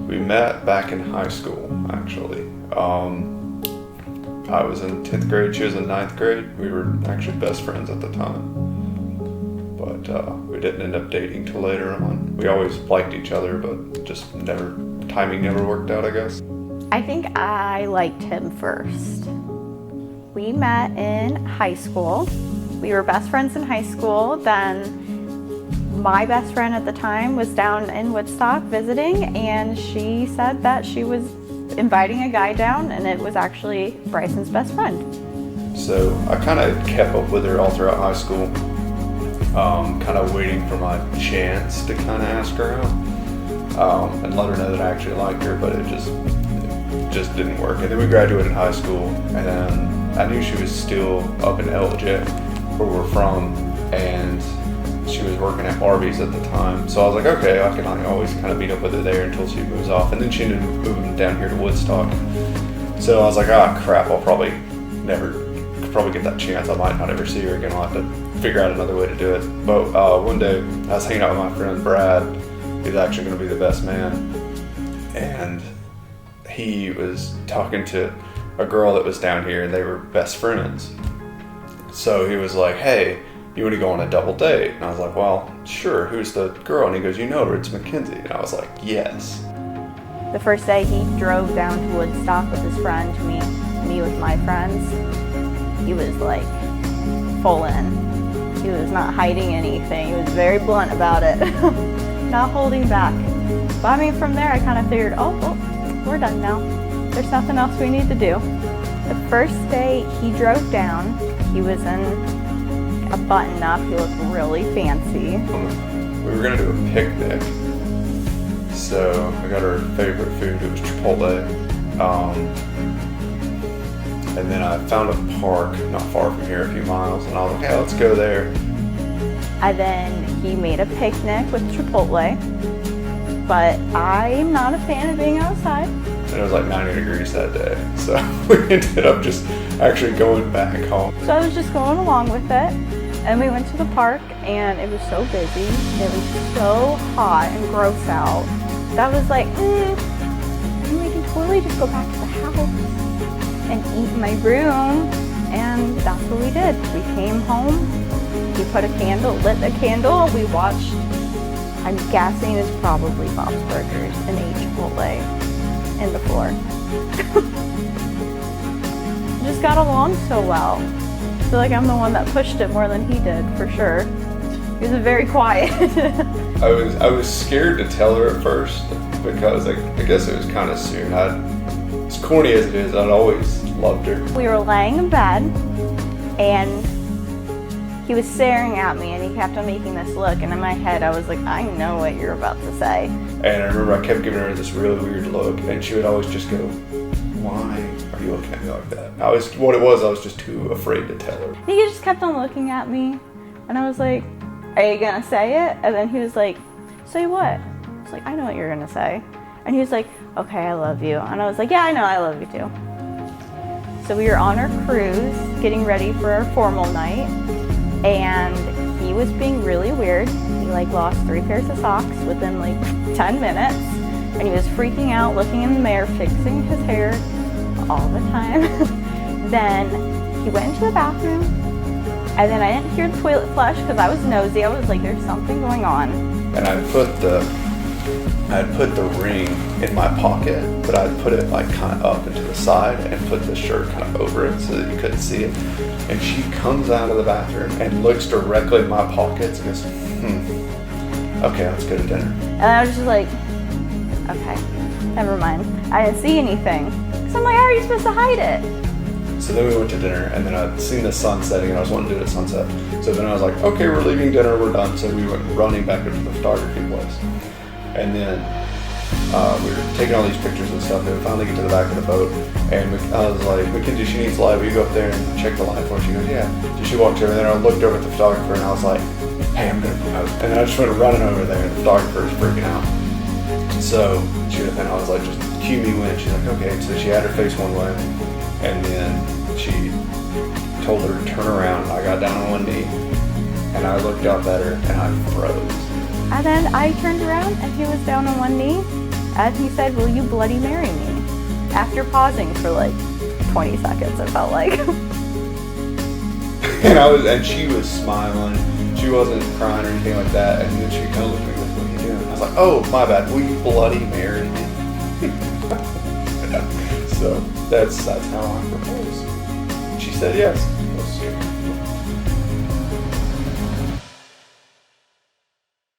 We met back in high school, actually. I was in 10th grade, she was in 9th grade. We were actually best friends at the time. But we didn't end up dating till later on. We always liked each other, but just timing never worked out, I guess. I think I liked him first. We met in high school. We were best friends in high school. Then my best friend at the time was down in Woodstock visiting, and she said that she was inviting a guy down, and it was actually Bryson's best friend. So I kind of kept up with her all throughout high school, kind of waiting for my chance to kind of ask her out and let her know that I actually liked her, but it just didn't work. And then we graduated high school, and then I knew she was still up in LJ, where we're from, and she was working at Arby's at the time. So I was like, okay, I can always kind of meet up with her there until she moves off. And then she ended up moving down here to Woodstock. So I was like, crap, I'll probably get that chance. I might not ever see her again. I'll have to figure out another way to do it. But one day I was hanging out with my friend Brad. He's actually going to be the best man. And he was talking to a girl that was down here, and they were best friends. So he was like, hey, you want to go on a double date? And I was like, well, sure, who's the girl? And he goes, you know her, it's Mackenzie. And I was like, yes. The first day he drove down to Woodstock with his friend to meet me with my friends, he was like full in. He was not hiding anything. He was very blunt about it, not holding back. But I mean, from there I kind of figured, oh, we're done now. There's nothing else we need to do. The first day he drove down, he was in a button up. He looked really fancy. We were gonna do a picnic, so I got her favorite food. It was Chipotle, and then I found a park not far from here, a few miles, and I was like, hey, let's go there. And then he made a picnic with Chipotle, but I'm not a fan of being outside. And it was like 90 degrees that day, so we ended up just actually going back home. So I was just going along with it, and we went to the park, and it was so busy. It was so hot and gross out. That was like, we can totally just go back to the house and eat in my room. And that's what we did. We came home, we lit a candle, we watched, I'm guessing it's probably Bob's Burgers, and ate Chipotle in the floor. Just got along so well. I feel like I'm the one that pushed it more than he did, for sure. He was very quiet. I was scared to tell her at first because I guess it was kind of soon. As corny as it is, I'd always loved her. We were laying in bed, and he was staring at me, and he kept on making this look, and in my head I was like, I know what you're about to say. And I remember I kept giving her this really weird look, and she would always just go, why are you looking at me like that? I was just too afraid to tell her. He just kept on looking at me, and I was like, are you gonna say it? And then he was like, say what? I was like, I know what you're gonna say. And he was like, okay, I love you. And I was like, yeah, I know, I love you too. So we were on our cruise, getting ready for our formal night, and he was being really weird. He lost 3 pairs of socks within 10 minutes, and he was freaking out, looking in the mirror, fixing his hair all the time. Then he went into the bathroom, and then I didn't hear the toilet flush because I was nosy. I was like, there's something going on. And I had put the ring in my pocket, but I'd put it kind of up and to the side and put the shirt kind of over it so that you couldn't see it. And she comes out of the bathroom and looks directly in my pockets and goes, okay, let's go to dinner. And I was just like, okay, never mind. I didn't see anything. So I'm like, how are you supposed to hide it? So then we went to dinner, and then I'd seen the sun setting, and I was wanting to do it at sunset. So then I was like, okay, we're leaving dinner, we're done. So we went running back up to the photography place. And then we were taking all these pictures and stuff, and we finally get to the back of the boat, and I was like, Mackenzie, she needs light. Will you go up there and check the light for her? She goes, yeah. So she walked over there, and I looked over at the photographer, and I was like, hey, I'm gonna propose. And then I just went running over there, and the photographer was freaking out. So and I was like, just cue me when. She's like, okay. So she had her face one way, and then she told her to turn around, and I got down on one knee, and I looked up at her, and I froze. And then I turned around, and he was down on one knee, And he said, will you bloody marry me? After pausing for like 20 seconds, it felt like. And she was smiling. She wasn't crying or anything like that. And then she kind of looked at me like, what are you doing? I was like, oh, my bad. Will you bloody marry me? So that's how I proposed. She said yes. It was